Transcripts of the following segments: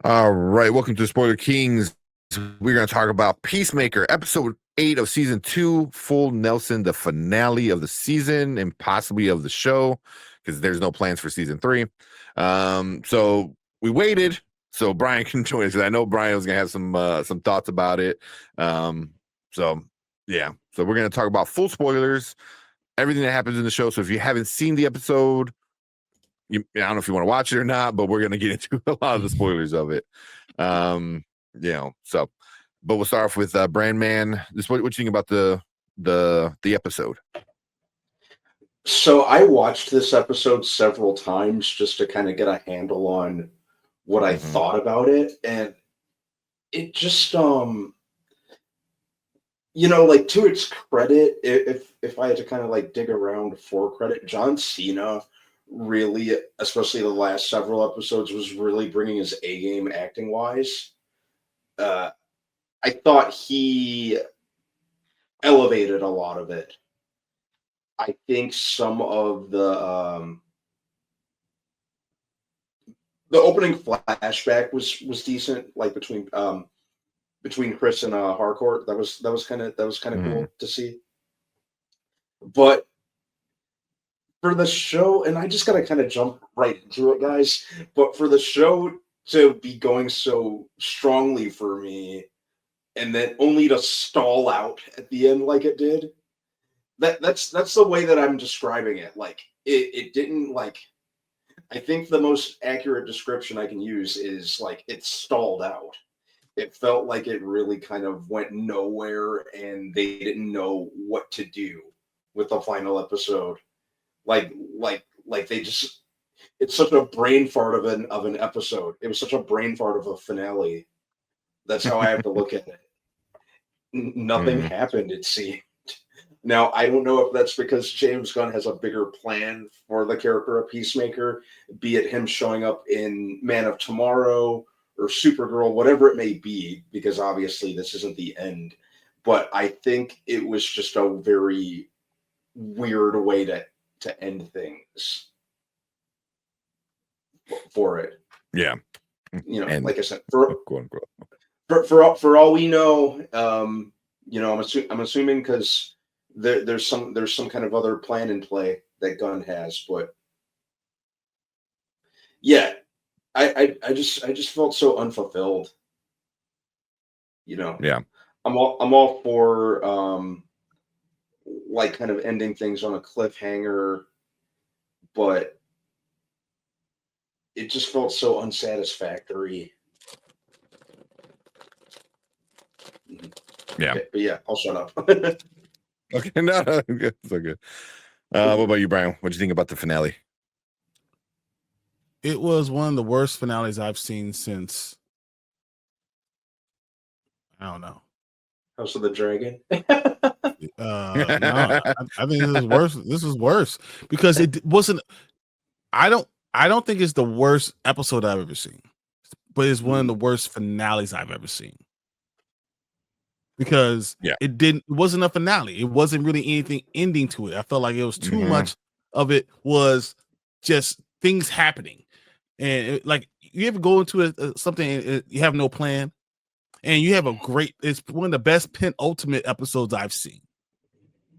All right, welcome to Spoiler Kings. We're going to talk about Peacemaker, episode 8 of season 2, Full Nelson, the finale of the season and possibly of the show, because there's no plans for season 3. So we waited so Brian can join us, because I know Brian was going to have some thoughts about it. So we're going to talk about full spoilers, everything that happens in the show. So if you haven't seen the episode, I don't know if you want to watch it or not, but we're going to get into a lot of the spoilers of it. But we'll start off with Brandman. What you think about the episode? So I watched this episode several times just to kind of get a handle on what I thought about it, and it just like, to its credit, if I had to kind of like dig around for credit, John Cena really, especially the last several episodes, was really bringing his A game acting wise. I thought he elevated a lot of it. I think some of the opening flashback was decent, like between Chris and Harcourt. That was kind of cool to see. But for the show, and I just gotta kind of jump right into it, guys. But for the show to be going so strongly for me, and then only to stall out at the end like it did, that's the way that I'm describing it. Like it didn't like. I think the most accurate description I can use is like it stalled out. It felt like it really kind of went nowhere, and they didn't know what to do with the final episode. Like they just, it's such a brain fart of an episode. It was such a brain fart of a finale. That's how I have to look at it. Nothing happened, it seemed. Now, I don't know if that's because James Gunn has a bigger plan for the character of Peacemaker, be it him showing up in Man of Tomorrow or Supergirl, whatever it may be, because obviously this isn't the end. But I think it was just a very weird way to end things for it. Yeah. And like I said, for all we know, I'm assuming because there's some kind of other plan in play that Gunn has, but yeah, I just felt so unfulfilled. Yeah. I'm all for like kind of ending things on a cliffhanger, but it just felt so unsatisfactory. Yeah. Okay, but yeah, I'll shut up. Okay, no, good. So good. What about you, Brian? What do you think about the finale? It was one of the worst finales I've seen since, I don't know, House of the Dragon. No, I think this is worse. This is worse because it wasn't. I don't think it's the worst episode I've ever seen, but it's one of the worst finales I've ever seen. Because it wasn't a finale. It wasn't really anything ending to it. I felt like it was too much of it was just things happening. And like, you ever go into something and you have no plan, and you have it's one of the best penultimate episodes I've seen,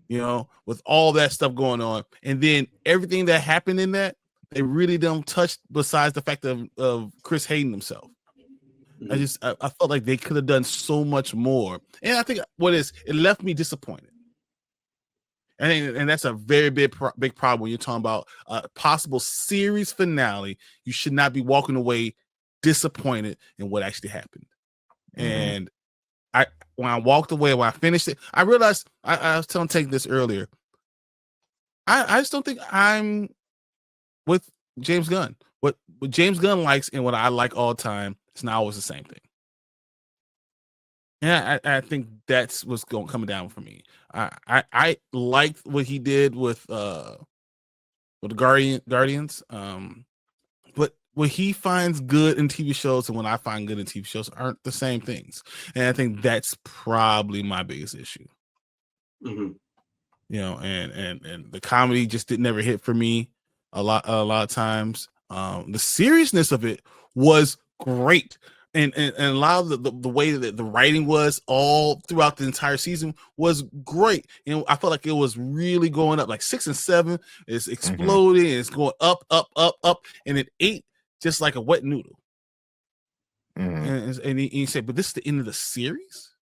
with all that stuff going on. And then everything that happened in that, they really don't touch, besides the fact of Chris hating himself. I felt like they could have done so much more. And I think it left me disappointed. And that's a very big problem when you're talking about a possible series finale. You should not be walking away disappointed in what actually happened. And when I walked away, when I finished it, I realized, I was telling Tank this earlier, I just don't think I'm with James Gunn. What James Gunn likes and what I like all the time, it's not always the same thing. Yeah, I think that's what's coming down for me. I liked what he did with the Guardians, but what he finds good in TV shows and what I find good in TV shows aren't the same things, and I think that's probably my biggest issue. And the comedy just never hit for me a lot of times. The seriousness of it was great. and a lot of the way that the writing was all throughout the entire season was great. And I felt like it was really going up, like 6 and 7 is exploding, and it's going up, and it ate just like a wet noodle. And he said, but this is the end of the series,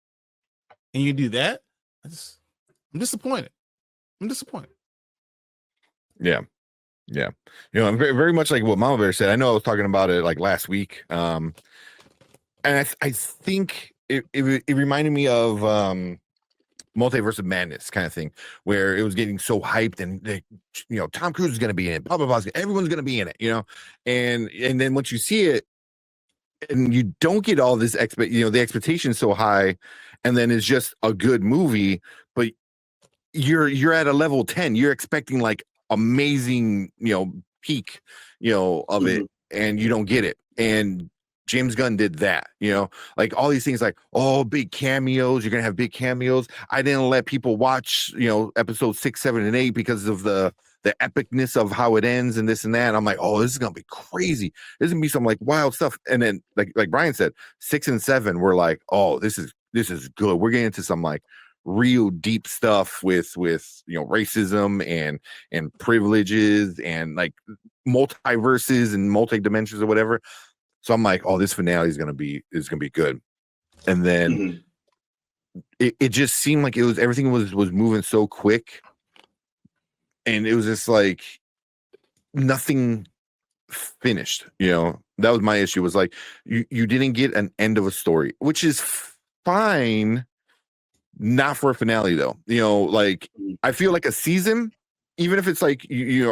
and you do that. I'm disappointed. Yeah. I'm very, very much like what Mama Bear said. I know I was talking about it like last week. And I think it reminded me of Multiverse of Madness kind of thing, where it was getting so hyped, and Tom Cruise is going to be in it, blah blah blah, everyone's going to be in it, and then once you see it, and you don't get all this the expectation is so high, and then it's just a good movie, but you're at a level 10, you're expecting like amazing peak of it, and you don't get it. And James Gunn did that, like all these things, like, oh, big cameos, you're gonna have big cameos. I didn't let people watch episodes 6, 7, and 8 because of the epicness of how it ends and this and that. And I'm like, oh, this is gonna be crazy, there's gonna be some like wild stuff. And then like Brian said, 6 and 7 we're like, oh, this is good, we're getting into some like real deep stuff with racism and privileges and like multiverses and multi-dimensions or whatever. So I'm like, oh, this finale is gonna be good. And then it just seemed like everything was moving so quick, and it was just like nothing finished. That was my issue, was like you didn't get an end of a story, which is fine. Not for a finale though. Like I feel like a season, even if it's like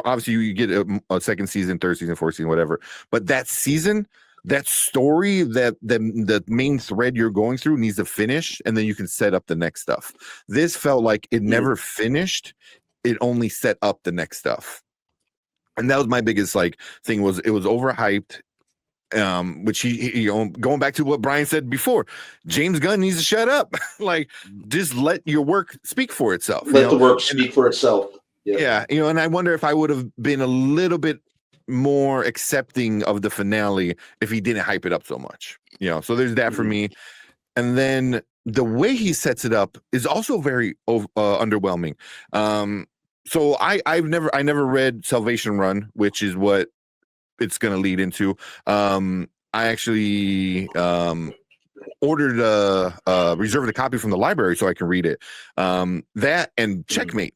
obviously you get a second season, third season, fourth season, whatever, but that season, that story, that the main thread you're going through needs to finish, and then you can set up the next stuff. This felt like it never finished, it only set up the next stuff. And that was my biggest like thing, was it was overhyped. Which he going back to what Brian said before, James Gunn needs to shut up. Like, just let your work speak for itself. Let the work speak for itself. Yeah. And I wonder if I would have been a little bit more accepting of the finale if he didn't hype it up so much. So there's that for me. And then the way he sets it up is also very underwhelming. So I never read Salvation Run, which is what it's going to lead into. I actually ordered reserved a copy from the library so I can read it. That and Checkmate.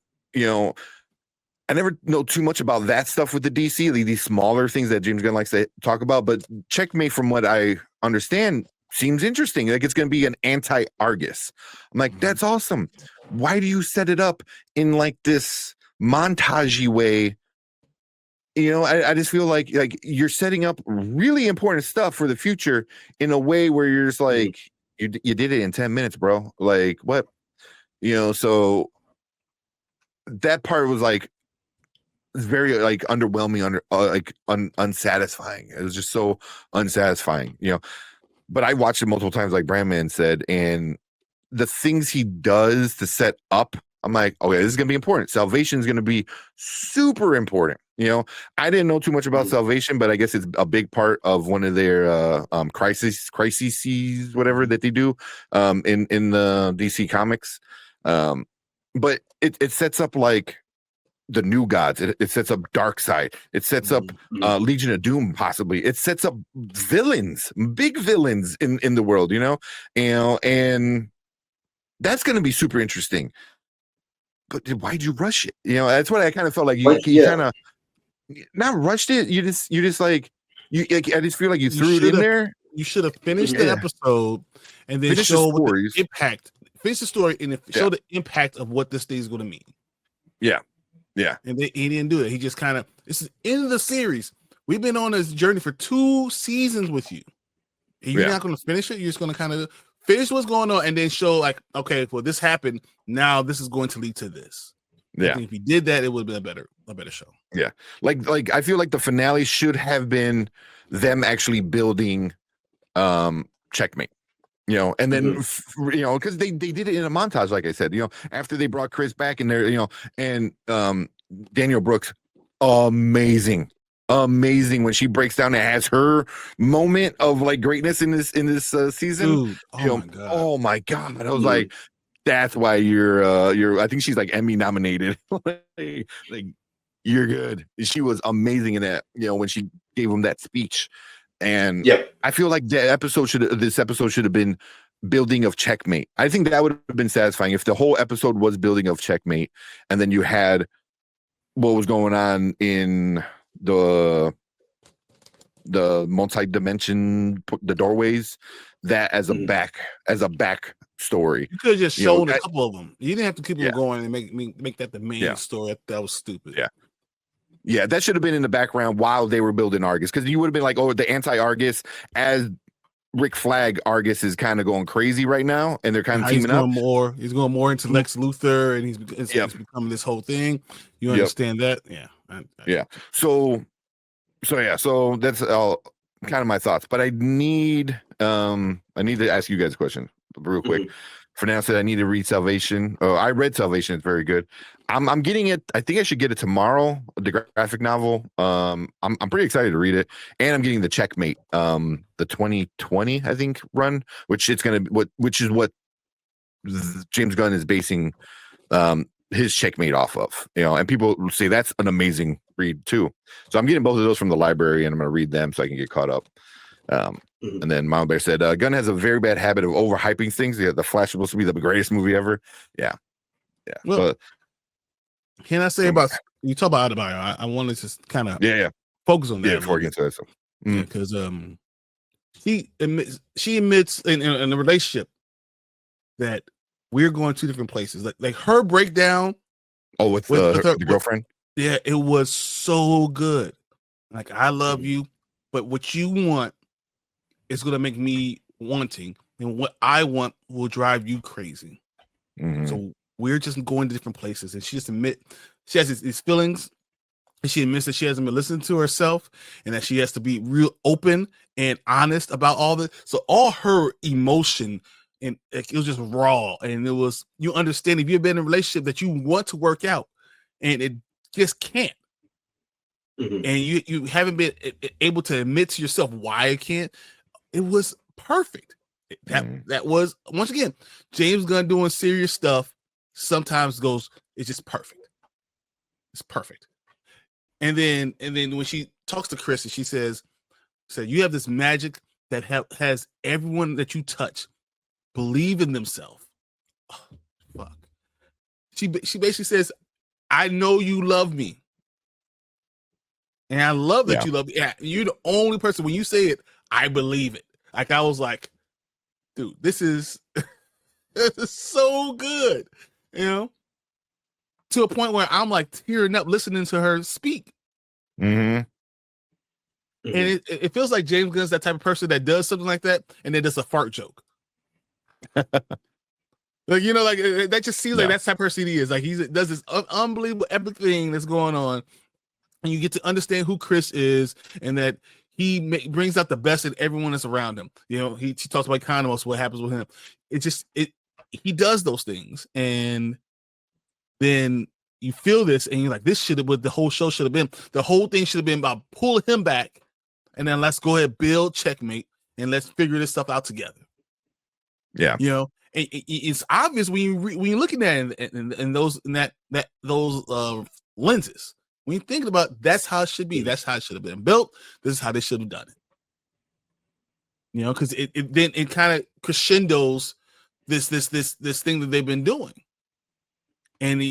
I never know too much about that stuff with the DC, these smaller things that James Gunn likes to talk about. But Checkmate, from what I understand, seems interesting. Like it's going to be an anti-Argus. I'm like, that's awesome. Why do you set it up in like this montagey way? I just feel like you're setting up really important stuff for the future in a way where you're just like, you did it in 10 minutes, bro. Like what? So that part was like very like underwhelming, unsatisfying. It was just so unsatisfying, but I watched it multiple times, like Brandman said, and the things he does to set up, I'm like, okay, this is going to be important. Salvation is going to be super important. I didn't know too much about Salvation, but I guess it's a big part of one of their crises, whatever that they do in the DC comics. But it sets up like the New Gods. It sets up Darkseid. It sets up Legion of Doom, possibly. It sets up villains, big villains in the world, and that's going to be super interesting. But why'd you rush it? That's what I kind of felt like. You kind of not rushed it. You just like I just feel like you threw it in there. You should have finished the episode and then show the impact. Finish the story and show the impact of what this thing is going to mean. Yeah. And he didn't do it. He just kind of, this is the end of the series. We've been on this journey for 2 seasons with you. And you're not going to finish it. You're just going to kind of finish what's going on and then show like, okay, well, this happened. Now this is going to lead to this. Yeah. I think if he did that, it would have been a better show. Yeah. Like I feel like the finale should have been them actually building Checkmate. And then because they did it in a montage, like I said, after they brought Chris back in there, and Daniel Brooks, amazing. amazing when she breaks down and has her moment of like greatness in this season. Dude, my god. Oh my god. I was Mhm. like, that's why you're I think she's like Emmy nominated. like you're good. She was amazing in that, when she gave him that speech. And Yep. I feel like this episode should have been building of Checkmate. I think that would have been satisfying if the whole episode was building of Checkmate, and then you had what was going on in the multi-dimension, the doorways, that as a back story. You could have just shown a couple of them. You didn't have to keep them Yeah. going and make that the main story. That was stupid. Yeah, that should have been in the background while they were building Argus, because you would have been like, oh, the anti-Argus, as Rick Flag Argus is kind of going crazy right now, and they're kind of teaming up. He's going more into Lex Luthor, and he's becoming this whole thing. You understand that? Yeah. So that's all kind of my thoughts. But I need to ask you guys a question real quick. Mhm. Fernando said I need to read Salvation. Oh, I read Salvation. It's very good. I'm getting it. I think I should get it tomorrow. The graphic novel. I'm pretty excited to read it, and I'm getting the Checkmate. The 2020 I think run, which is what James Gunn is basing his Checkmate off of. And people say that's an amazing read too. So I'm getting both of those from the library, and I'm going to read them so I can get caught up. And then Mama Bear said, Gunn has a very bad habit of overhyping things. The Flash is supposed to be the greatest movie ever. Yeah. Well, can I say about you talk about Adebayo? I wanted to kind of focus on that. Yeah, before we get into that. So. Because she admits in a relationship that we're going two different places. Like her breakdown. Oh, with the girlfriend. Yeah, it was so good. Like, I love you, but what you want is going to make me wanting, and what I want will drive you crazy. Mm-hmm. So we're just going to different places, and she has these feelings, and she admits that she hasn't been listening to herself, and that she has to be real open and honest about all this. So all her emotion, and it was just raw, and it was, you understand, if you've been in a relationship that you want to work out, and it just can't. Mm-hmm. And you haven't been able to admit to yourself why it can't. It was perfect. That was, once again, James Gunn doing serious stuff. Sometimes it's just perfect. It's perfect. And then when she talks to Chris, and she said, you have this magic that has everyone that you touch believe in themselves. Oh, fuck. She basically says, I know you love me. And I love that you love me. Yeah, you're the only person, when you say it, I believe it. Like, I was like, dude, this is so good. To a point where I'm like tearing up listening to her speak. Mm-hmm. And it feels like James Gunn's that type of person that does something like that, and then does a fart joke. Like, that just seems like that's the type of person he is. Like, he does this unbelievable epic thing that's going on, and you get to understand who Chris is, and that he brings out the best in everyone that's around him. He talks about Economos, what happens with him. He does those things, and then you feel this, and you're like, this should have what the whole show should have been. The whole thing should have been about pulling him back, and then let's go ahead, build Checkmate, and let's figure this stuff out together. Yeah. It's obvious when you're looking at it in those lenses. When you think about, that's how it should be. That's how it should have been built. This is how they should have done it. Because it kind of crescendos this thing that they've been doing, and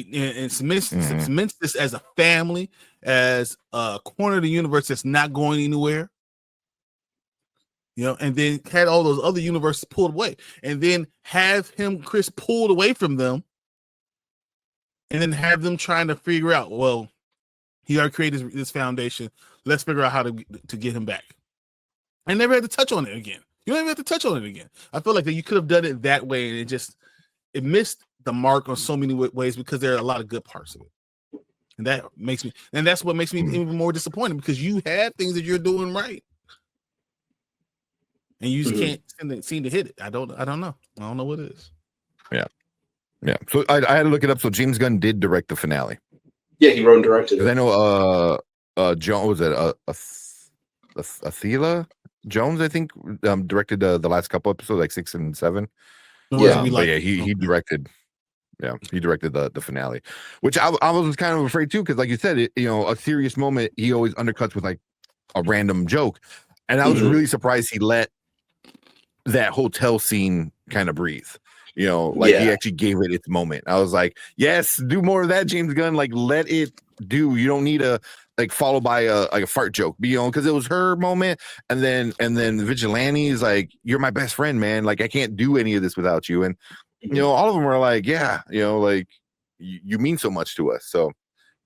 cements this as a family, as a corner of the universe that's not going anywhere. And then had all those other universes pulled away, and then have Chris pulled away from them, and then have them trying to figure out, well, he already created this foundation. Let's figure out how to get him back. I never had to touch on it again. You don't even have to touch on it again. I feel like that you could have done it that way, and it missed the mark on so many ways, because there are a lot of good parts of it. And that's what makes me even more disappointed, because you had things that you're doing right, and you just can't seem to hit it. I don't know. I don't know what it is. Yeah. So I had to look it up. So James Gunn did direct the finale. Yeah, he wrote and directed it. I know Jones was it Athela Jones, I think, directed the last couple episodes, like 6 and 7. Yeah. But yeah, he directed. Yeah, he directed the finale, which I was kind of afraid too, because like you said, a serious moment he always undercuts with like a random joke, and I was really surprised he let that hotel scene kind of breathe. Like he actually gave it its moment. I was like, yes, do more of that, James Gunn. Like, let it do. You don't need a like followed by a fart joke, because it was her moment, and then Vigilante is like, you're my best friend, man. Like I can't do any of this without you, and all of them were like, yeah, like you mean so much to us. So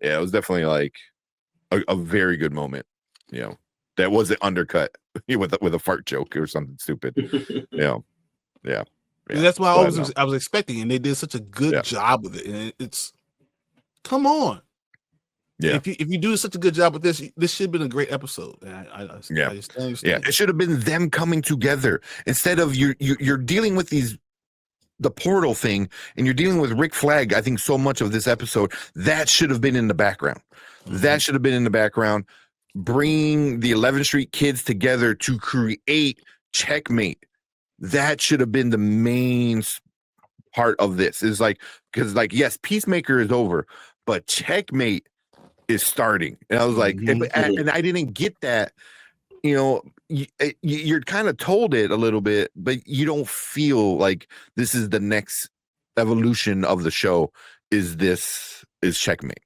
yeah, it was definitely like a very good moment. That wasn't undercut with a fart joke or something stupid. Yeah. That's why I was expecting, and they did such a good job with it. And it's come on. Yeah. If you do such a good job with this should have been a great episode. I just understand. It should have been them coming together instead of you're dealing with the portal thing, and you're dealing with Rick Flag. I think so much of this episode that should have been in the background. That should have been in the background. Bringing the 11th Street kids together to create Checkmate. That should have been the main part of this. Is like, because like, yes, Peacemaker is over, but Checkmate is starting. And I was like, and I didn't get that. You're kind of told it a little bit, but you don't feel like this is the next evolution of the show. Is Checkmate?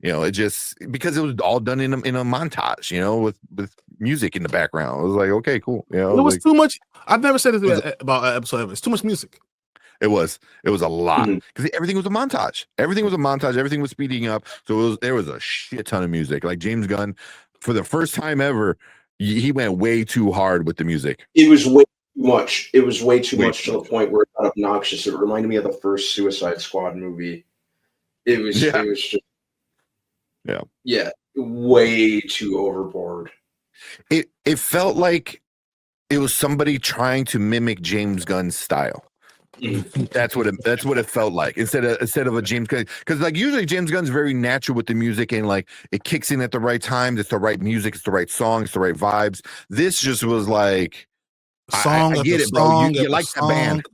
It just, because it was all done in a montage, with music in the background. I was like, okay, cool. It was like, too much. I've never said it about an episode ever. It's too much music. It was a lot, because everything was a montage. Everything was speeding up. So there was a shit ton of music. Like James Gunn, for the first time ever, he went way too hard with the music. It was way too much. It was way too much to the point where it got obnoxious. It reminded me of the first Suicide Squad movie. It was just way too overboard. It felt like it was somebody trying to mimic James Gunn's style. That's what it felt like, instead of a James Gunn, because like usually James Gunn's very natural with the music, and like it kicks in at the right time. It's the right music, it's the right song, it's the right vibes. This just was like, I get it, bro. You like the band,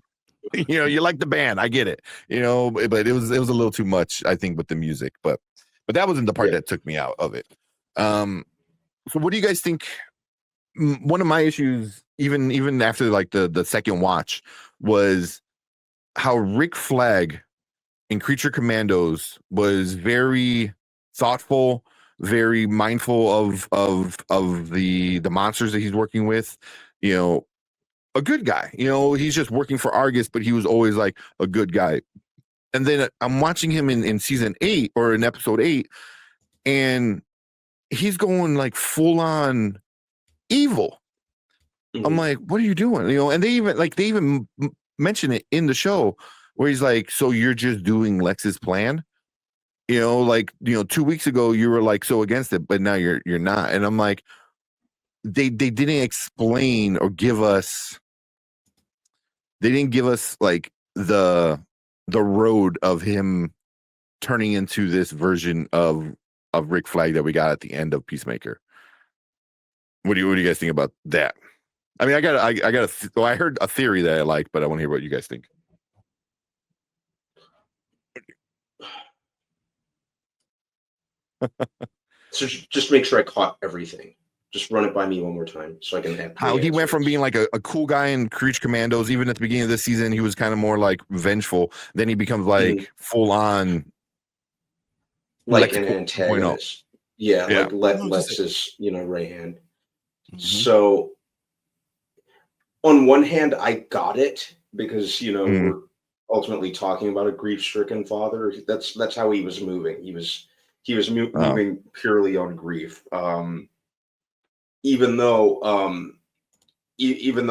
you like the band. I get it, but it was a little too much, I think, with the music. But that wasn't the part that took me out of it. So what do you guys think? One of my issues, even after like the second watch, was how Rick Flag in Creature Commandos was very thoughtful, very mindful of the monsters that he's working with. A good guy. He's just working for Argus, but he was always like a good guy. And then I'm watching him in season 8 or in episode 8, and he's going like full on evil. I'm like, what are you doing? And they even mention it in the show, where he's like, so you're just doing Lex's plan? 2 weeks ago you were like so against it, but now you're not. And I'm like, they didn't explain or give us, like the road of him turning into this version of Rick Flag that we got at the end of Peacemaker. What do you guys think about that? I mean, I heard a theory that I like, but I want to hear what you guys think. So just make sure I caught everything. Just run it by me one more time so I can have how he went from being like a cool guy in Creature Commandos. Even at the beginning of this season, he was kind of more like vengeful. Then he becomes like full on, like an antagonist. Like Lex is right hand. So on one hand, I got it, because we're ultimately talking about a grief-stricken father. That's how he was moving. He was moving purely on grief. Even though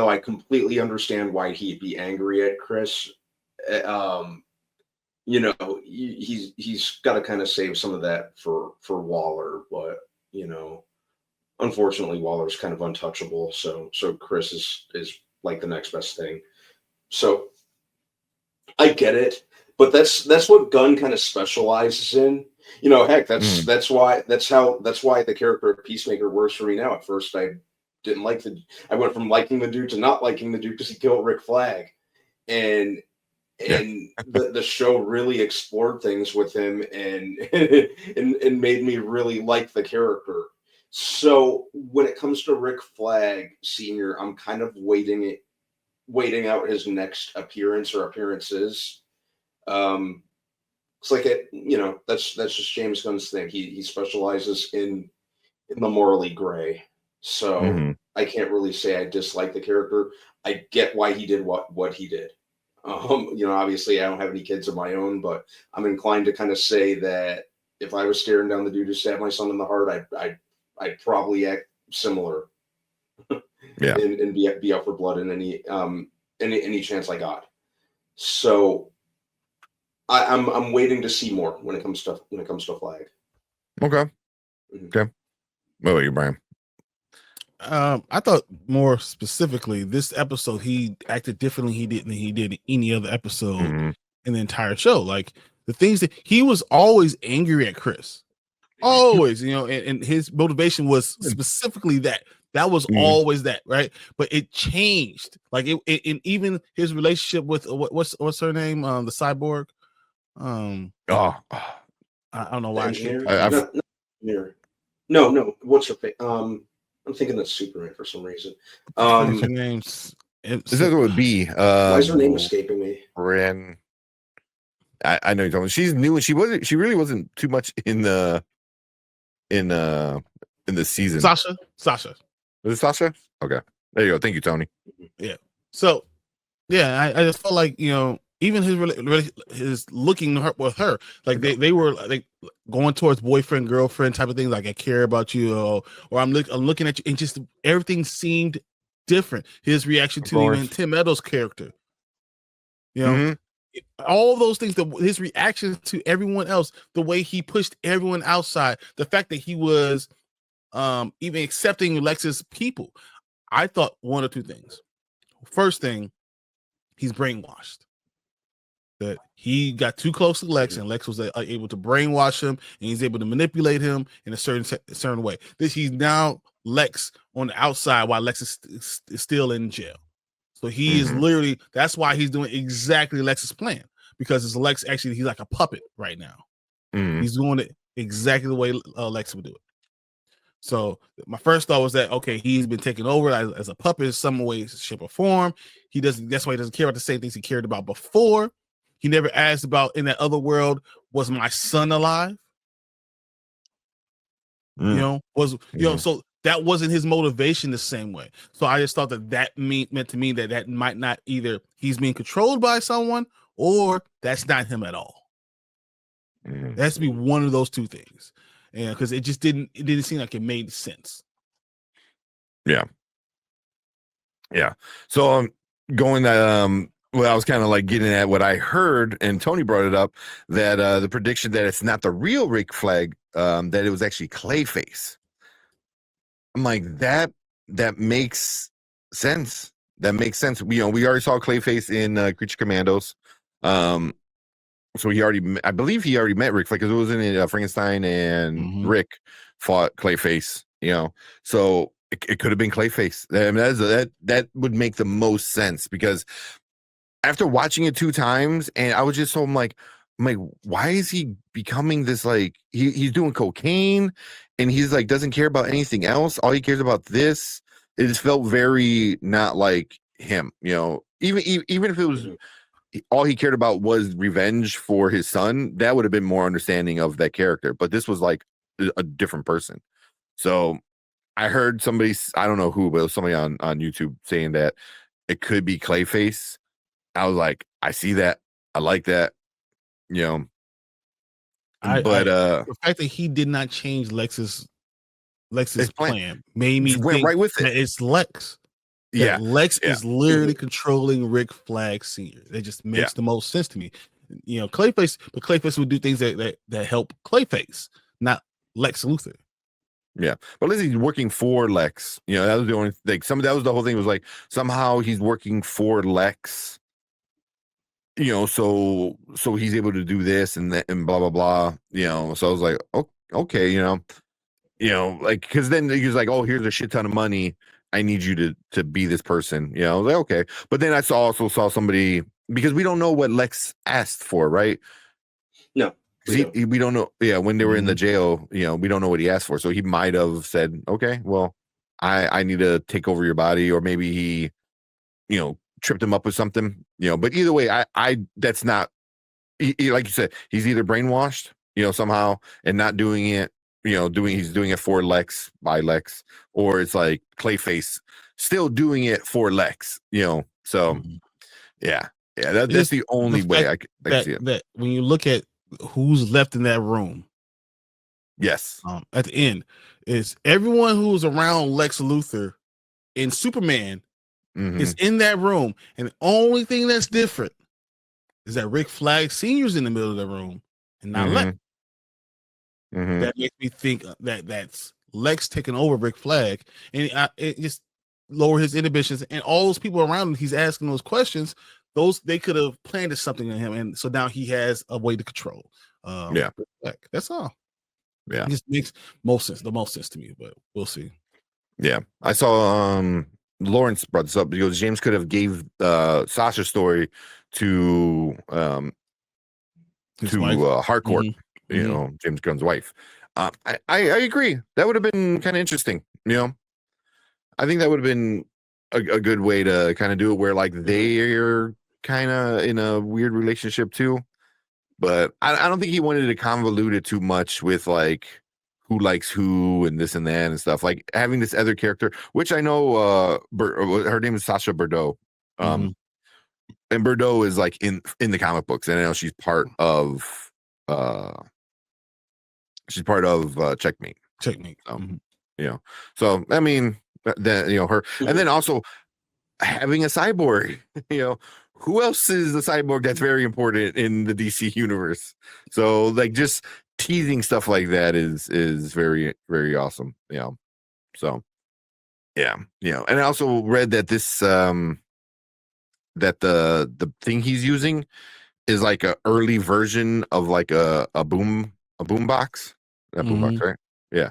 I completely understand why he'd be angry at Chris, he's got to kind of save some of that for Waller. But unfortunately, Waller's kind of untouchable. So Chris is like the next best thing. So I get it, but that's what Gunn kind of specializes in. You know, heck, that's why the character of Peacemaker works for me now. At first, I went from liking the dude to not liking the dude because he killed Rick Flag, and Yeah. the show really explored things with him and and made me really like the character. So when it comes to Rick Flag Sr., I'm kind of waiting out his next appearance or appearances. It's like that's just James Gunn's thing. He specializes in the morally gray. So I can't really say I dislike the character. I get why he did what he did. Obviously I don't have any kids of my own, but I'm inclined to kind of say that if I was staring down the dude who stabbed my son in the heart, I'd probably act similar. Yeah. And be out for blood in any chance I got. So I'm waiting to see more when it comes to Flag. Okay. Okay. What about you, Brian? I thought more specifically this episode he acted differently than he did any other episode in the entire show. Like the things that he was always angry at Chris. Always, and his motivation was specifically that. That was always that, right? But it changed. Like and even his relationship with what's her name? The cyborg. I don't know why. No. What's her face? I'm thinking of Superman for some reason. Her name's. This is what it would be. Why is her name escaping me? Ren. I know you're talking. She's new, and she really wasn't too much in the season. Sasha. Was it Sasha? Okay, there you go. Thank you, Tony. Yeah. So, yeah, I just felt like even his looking with her, like they were like going towards boyfriend girlfriend type of thing. Like I care about you, or I'm looking at you, and just everything seemed different. His reaction to even Tim Meadows' character, all those things. His reaction to everyone else, the way he pushed everyone outside, the fact that he was even accepting Lex's people. I thought one or two things. First thing, he's brainwashed. That he got too close to Lex, and Lex was able to brainwash him, and he's able to manipulate him in a certain way. He's now Lex on the outside while Lex is still in jail. So he is literally, that's why he's doing exactly Lex's plan, because it's Lex actually, he's like a puppet right now. He's doing it exactly the way Lex would do it. So my first thought was that, okay, he's been taken over as a puppet in some way, shape, or form. That's why he doesn't care about the same things he cared about before. He never asked about, in that other world, was my son alive? So that wasn't his motivation the same way. So I just thought that meant to me that might not, either he's being controlled by someone or that's not him at all. It has to be one of those two things. Yeah, because it didn't seem like it made sense. Yeah. So going well, I was kind of like getting at what I heard, and Tony brought it up, that the prediction that it's not the real Rick Flag, that it was actually Clayface. I'm like, that makes sense. That makes sense. We already saw Clayface in Creature Commandos. So I believe he already met Rick Flag, because it was in Frankenstein, and Rick fought Clayface. So it could have been Clayface. I mean, that would make the most sense, because after watching it 2 times, and I was just so I'm like, why is he becoming this, like he's doing cocaine, and he's like doesn't care about anything else. All he cares about this. It just felt very not like him. Even if it was. All he cared about was revenge for his son, that would have been more understanding of that character. But this was like a different person. So I heard somebody, I don't know who, but it was somebody on YouTube saying that it could be Clayface. I was like, I see that. I like that. The fact that he did not change Lex's plan made me went think right with it. That it's Lex. Yeah, Lex is literally controlling Rick Flag Sr. That just makes the most sense to me. Clayface would do things that help Clayface, not Lex Luthor. Yeah, but at least he's working for Lex. That was the only thing. That was the whole thing. Was like somehow he's working for Lex. so he's able to do this and that and blah blah blah. So I was like, oh, okay, like because then he was like, oh, here's a shit ton of money. I need you to be this person. I was like, okay, but then I also saw somebody because we don't know what Lex asked for, right? No, we don't know. Yeah, when they were in the jail, we don't know what he asked for. So he might have said, okay, well, I need to take over your body, or maybe he, tripped him up with something, But either way, I that's not like you said, he's either brainwashed, somehow and not doing it, he's doing it for Lex by Lex, or it's like Clayface still doing it for Lex, So yeah, that's the only way I can see it. That when you look at who's left in that room, yes, at the end, is everyone who's around Lex Luthor in Superman is in that room, and the only thing that's different is that Rick Flag Senior's in the middle of the room and not Lex. That makes me think that that's Lex taking over Rick Flag, and it just lower his inhibitions, and all those people around him, he's asking those questions. They could have planted something in him, and so now he has a way to control. Rick Flag. That's all. Yeah, it just makes the most sense to me, but we'll see. Yeah, I saw Lawrence brought this up because James could have gave Sasha's story to Harcourt, James Gunn's wife. I agree. That would have been kind of interesting. I think that would have been a good way to kind of do it, where like they're kind of in a weird relationship too. But I don't think he wanted to convolute it too much with like who likes who and this and that and stuff. Like having this other character, which I know her name is Sasha Bordeaux. And Bordeaux is like in the comic books, and I know she's part of Checkmate. So I mean that her, and then also having a cyborg, who else is the cyborg that's very important in the DC universe? So like just teasing stuff like that is very, very awesome. So yeah. And I also read that this that the thing he's using is like a early version of like a boom box. That boom box, right? Yeah.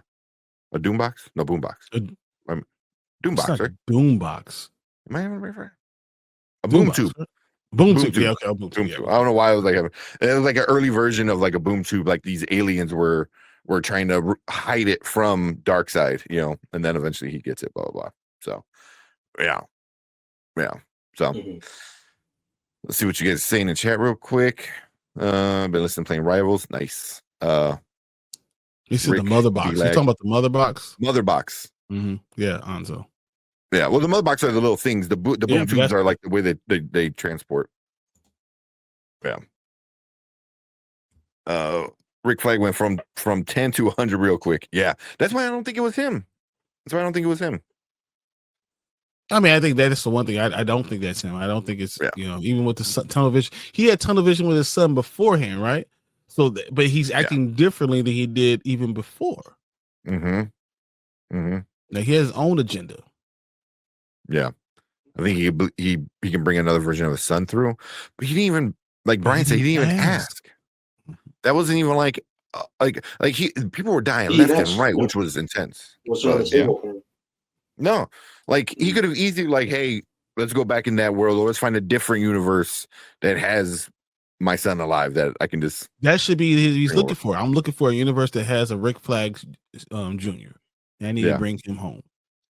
A doom box? No, boom box. Doom box, right? Boom box. Am I right? A boom tube. Right? Boom tube. Yeah, okay. Boom tube. I don't know why I was like, it was like an early version of like a boom tube. Like these aliens were trying to hide it from Darkseid, and then eventually he gets it. Blah blah blah. So, yeah. So, let's see what you guys are saying in chat real quick. Been listening, playing Rivals. Nice. You said the mother box. You talking about the mother box? Mother box. Yeah, Anzo. Yeah, well, the mother box are the little things. The boom tubes are like the way they transport. Yeah. Rick Flag went from 10 to 100 real quick. Yeah, that's why I don't think it was him. I mean, I think that is the one thing. I don't think that's him. I don't think it's even with the tunnel vision. He had tunnel vision with his son beforehand, right? So, but he's acting differently than he did even before. Now he has his own agenda. Yeah, I think he can bring another version of his son through, but he didn't even, like Brian said, he didn't even ask. That wasn't even like people were dying left and right, which was intense. What's on the table for him? No, like he could have easily like, hey, let's go back in that world, or let's find a different universe that has my son alive that I can just. That should be he's looking for. I'm looking for a universe that has a Rick Flag Jr. I need to bring him home.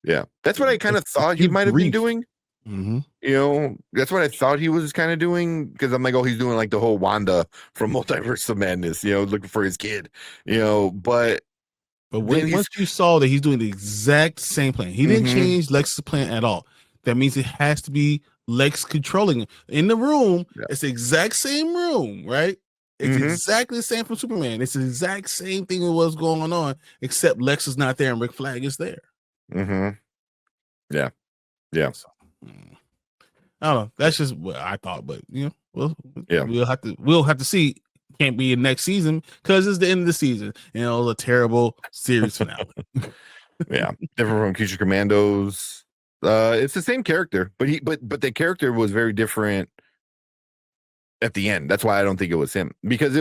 Yeah, that's what I kind of thought he might have been doing. That's what I thought he was kind of doing, because I'm like, oh, he's doing like the whole Wanda from Multiverse of Madness, looking for his kid, but once you saw that he's doing the exact same plan, he didn't change Lex's plan at all. That means it has to be Lex controlling him in the room. It's the exact same room, right? It's exactly the same from Superman. It's the exact same thing that was going on, except Lex is not there and Rick Flag is there. Yeah. So, I don't know. That's just what I thought, but we'll have to see. Can't be in next season because it's the end of the season. A terrible series finale. Different from Future Commandos. It's the same character, but the character was very different at the end. That's why I don't think it was him, because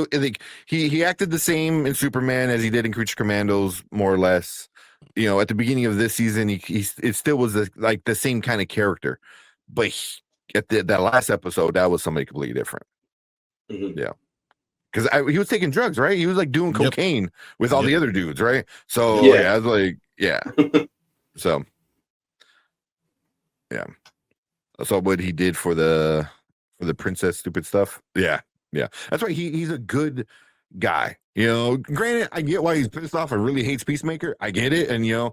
he acted the same in Superman as he did in Creature Commandos, more or less. You know, at the beginning of this season, it still was like the same kind of character, but at that last episode, that was somebody completely different. Mhm. Yeah, because he was taking drugs, right? He was like doing cocaine with all the other dudes, right? So I was like, so so what he did for the princess stupid stuff, that's why he's a good guy. You know, granted, I get why he's pissed off and really hates Peacemaker. I get it, and you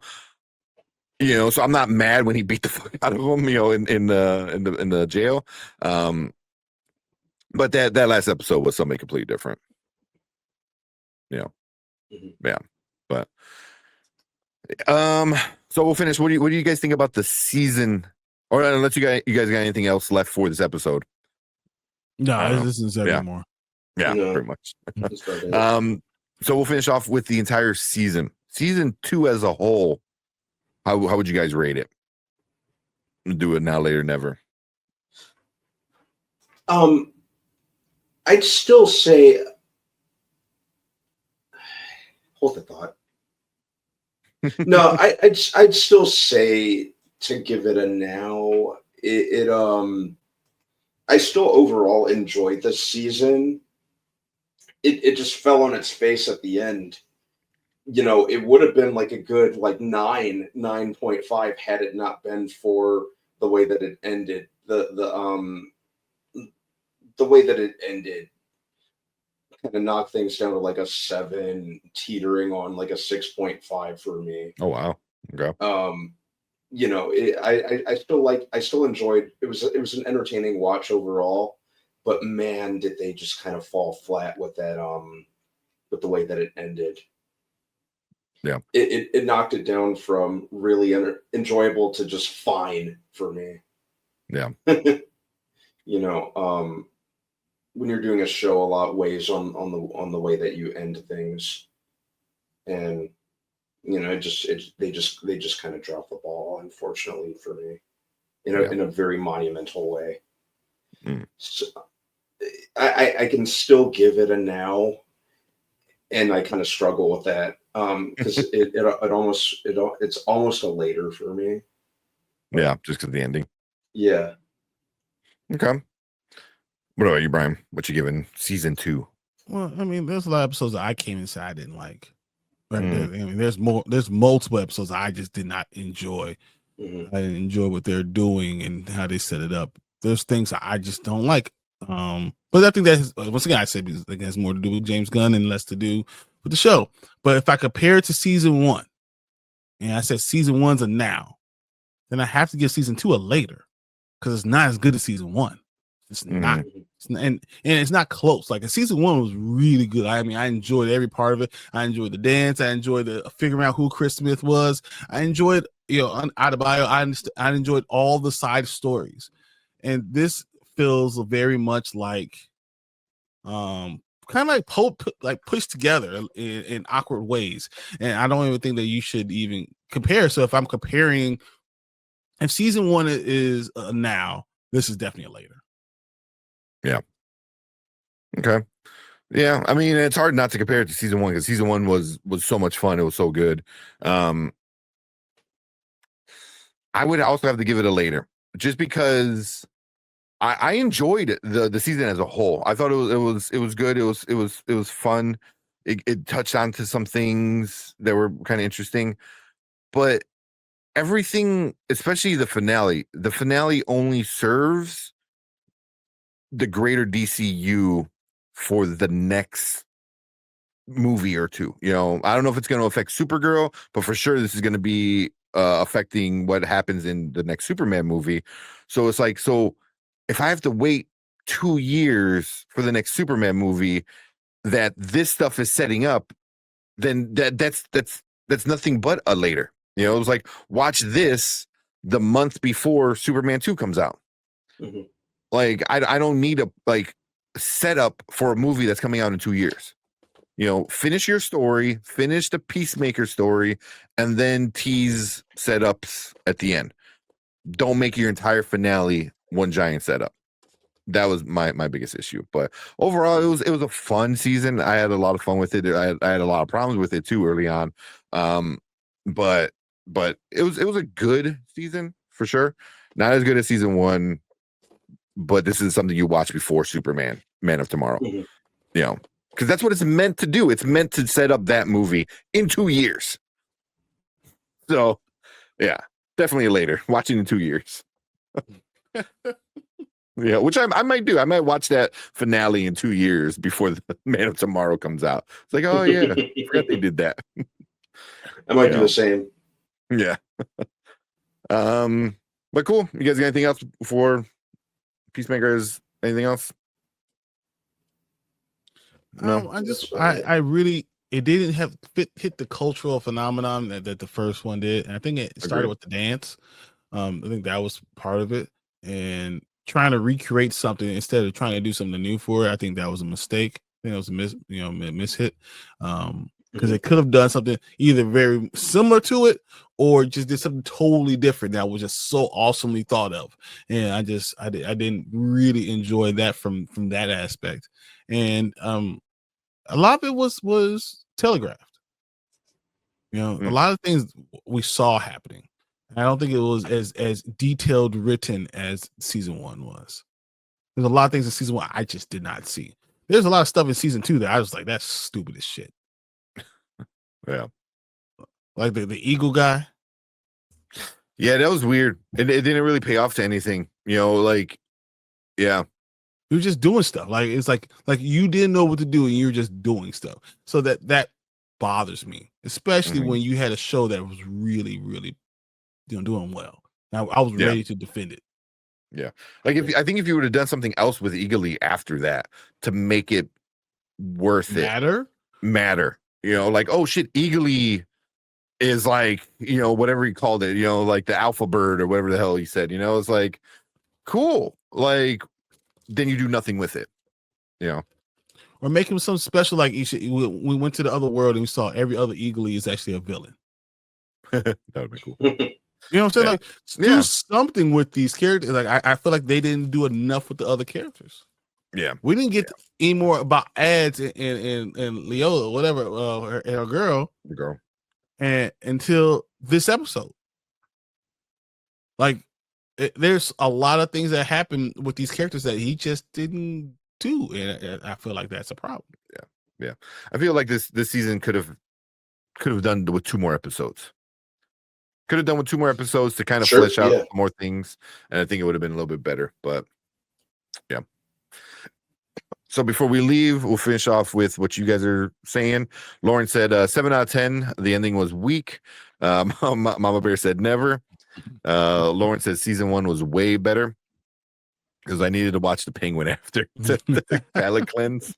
know, so I'm not mad when he beat the fuck out of him, you know, in the jail. But that last episode was something completely different. You know, but so we'll finish. What do you guys think about the season? Or unless you guys got anything else left for this episode? No, this is anymore. Yeah, pretty much. So we'll finish off with the entire season. Season 2 as a whole. How would you guys rate it? Do it now, later, never. I'd still say. Hold the thought. No, I'd still say to give it a now. I still overall enjoyed this season. It just fell on its face at the end. You know, it would have been like a good 9.5 had it not been for the way that it ended. The way that it ended kind of knocked things down to like a 7, teetering on like a 6.5 for me. Oh wow. Okay. You know, I still enjoyed it. Was an entertaining watch overall, but man, did they just kind of fall flat with that with the way that it ended. Yeah. It knocked it down from really enjoyable to just fine for me. Yeah. You know, when you're doing a show, a lot weighs on the way that you end things, and you know, they just kind of drop the ball, unfortunately for me, in a very monumental way. So I can still give it a now, and I kind of struggle with that because it's almost a later for me. Yeah, just because of the ending. Yeah. Okay. What about you, Brian? What you giving season 2? Well, I mean, there's a lot of episodes that I came inside didn't like. Right there. I mean, there's multiple episodes I just did not enjoy. Mm-hmm. I didn't enjoy what they're doing and how they set it up. There's things I just don't like. But I think that once again I said it has more to do with James Gunn and less to do with the show. But if I compare it to season 1, and I said season 1's a now, then I have to give season 2 a later because it's not as good as season 1. It's not. And it's not close. Like season 1 was really good. I mean, I enjoyed every part of it. I enjoyed the dance. I enjoyed figuring out who Chris Smith was. I enjoyed, Adebayo. I enjoyed all the side stories. And this feels very much like, kind of like pushed together in awkward ways. And I don't even think that you should even compare. So if I'm comparing, if season 1 is now, this is definitely a later. Yeah. Okay. Yeah. I mean, it's hard not to compare it to season 1 because season 1 was so much fun. It was so good. I would also have to give it a later, just because I enjoyed the season as a whole. I thought it was good. It was fun. It touched on to some things that were kind of interesting, but everything, especially the finale only serves the greater DCU for the next movie or two. You know, I don't know if it's going to affect Supergirl, but for sure this is going to be affecting what happens in the next Superman movie. So it's like, so if I have to wait 2 years for the next Superman movie that this stuff is setting up, then that's nothing but a later. You know, it was like, watch this the month before Superman 2 comes out. Mm-hmm. Like, I don't need a setup for a movie that's coming out in 2 years. You know, finish your story, finish the Peacemaker story, and then tease setups at the end. Don't make your entire finale one giant setup. That was my biggest issue. But overall, it was a fun season. I had a lot of fun with it. I had a lot of problems with it too early on. But it was a good season for sure. Not as good as season 1, but this is something you watch before Superman, Man of Tomorrow. Mhm. You know, because that's what it's meant to do. It's meant to set up that movie in 2 years. So, yeah, definitely later. Watching in 2 years. Yeah, which I might do. I might watch that finale in 2 years before the Man of Tomorrow comes out. It's like, oh yeah, I forgot they did that. I might do the same. Yeah. But cool. You guys got anything else before Peacemakers? Anything else? No. I really, it didn't hit the cultural phenomenon that the first one did. And I think it started Agreed. with the dance. I think that was part of it, and trying to recreate something instead of trying to do something new for it. I think that was a mistake. I think it was a mishit. Because it could have done something either very similar to it or just did something totally different that was just so awesomely thought of. And I didn't really enjoy that from that aspect. And a lot of it was telegraphed. You know, a lot of things we saw happening. I don't think it was as detailed written as season 1 was. There's a lot of things in season 1 I just did not see. There's a lot of stuff in season 2 that I was like, that's stupid as shit. Yeah. Like the Eagle guy. Yeah, that was weird. It didn't really pay off to anything. You know, like, yeah. You're just doing stuff. Like it's like you didn't know what to do and you're just doing stuff. So that bothers me, especially when you had a show that was really, really doing well. Now I was ready to defend it. Yeah. Like I think if you would have done something else with Eagerly after that to make it worth matter. You know, like, oh shit, Eagerly is like, you know, whatever he called it, you know, like the alpha bird or whatever the hell he said, you know, it's like cool. Like then you do nothing with it, you know. Or make him something special, like we went to the other world and we saw every other Eagerly is actually a villain. That would be cool. You know what I'm saying? Like do something with these characters. Like I feel like they didn't do enough with the other characters. Yeah. We didn't get any more about ads and Leola, whatever, her girl. The girl. And until this episode. Like there's a lot of things that happen with these characters that he just didn't do, and I feel like that's a problem. Yeah. I feel like this season could have done with 2 more episodes. Could have done with 2 more episodes to kind of flesh out more things, and I think it would have been a little bit better. But yeah. So before we leave, we'll finish off with what you guys are saying. Lauren said 7 out of 10. The ending was weak. Mama Bear said never. Lauren said season 1 was way better because I needed to watch the Penguin after the palate cleanse.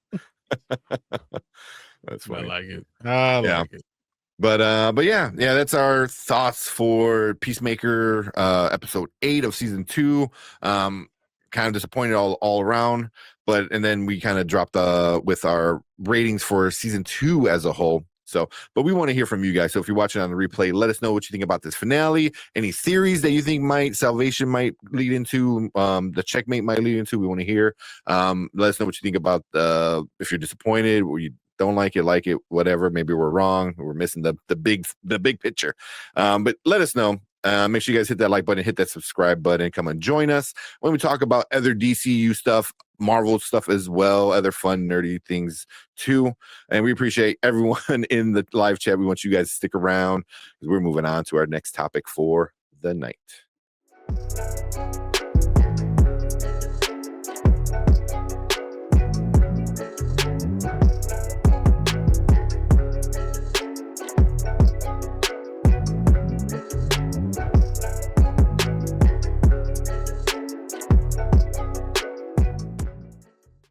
That's funny. I like it. I like it. But yeah, that's our thoughts for Peacemaker, episode 8 of season 2. Kind of disappointed all around, and then we kind of dropped with our ratings for season 2 as a whole. So, but we want to hear from you guys. So if you're watching on the replay, let us know what you think about this finale. Any theories that you think Salvation might lead into, the Checkmate might lead into. We want to hear. Let us know what you think about if you're disappointed or you don't like it, whatever. Maybe we're wrong. We're missing the big picture. But let us know. Make sure you guys hit that like button, hit that subscribe button, come and join us when we talk about other DCU stuff, Marvel stuff as well, other fun, nerdy things too. And we appreciate everyone in the live chat. We want you guys to stick around because we're moving on to our next topic for the night.